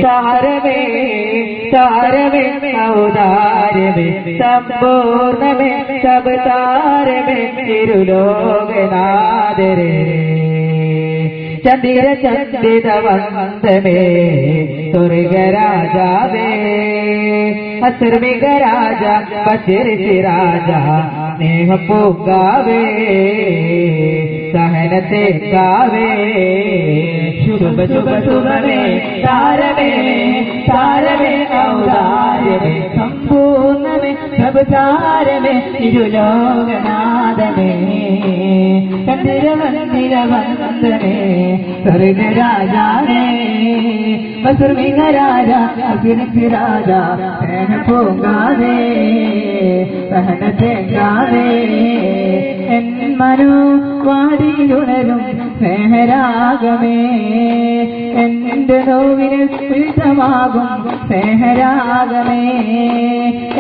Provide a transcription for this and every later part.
താരമേ താരമേ ഔദാര്യമേ സമ്പൂർണമേ sub താരമേ ഇരുലോകനാഥരേ Chandra ചന്ദ്രിത വന്ദമേ സ്വർഗരാജാവേ അസുർമിക രാജ ബശിർഷി രാജ സ്നേഹപ്പൂങ്കാവേ സഹനത്തെ കാവേ ശുഭ ശുഭ ശുഭമേ താരമേ താരമേ ഔദാര്യമേ സമ്പൂർണമേ sub താരമേ ഇരുലോകനാഥമേ Chandra മന്ദിര വന്ദനേ സ്വർഗരാജാവേ ബസുർമിക രാജ അസുരക്ഷി രാജ സ്നേഹപ്പൂങ്കാവേ സഹനത്തെ കാവേ N Manu വാടിയുണരും സ്നേഹരാഗമേ എന്റെ നോവിന് വിഷമാകും സ്നേഹരാഗമേ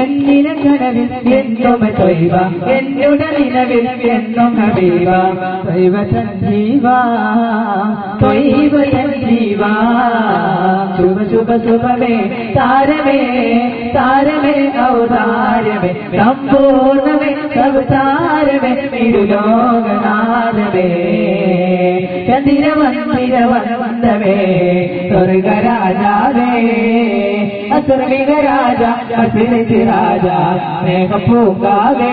എന്നിലെ കനവിൽ എന്നും തൊയ്വ എന്നുടെ നിലവിൽ എന്നും ഹബീബ തൊയ്വ സഞ്ജീവ തൊയ്വ സഞ്ജീവ ശുഭ ശുഭ ശുഭമേ താരമേ താരമേ ഔദാര്യമേ സമ്പൂർണമേ സബ് താരമേ ഇരുലോകനാഥമേ ചന്ദ്ര മന്ദിര വന്ദമേ സ്വർഗരാജാവേ അസുർമിക രാജ ബശിർഷി രാജ സ്നേഹപ്പൂങ്കാവേ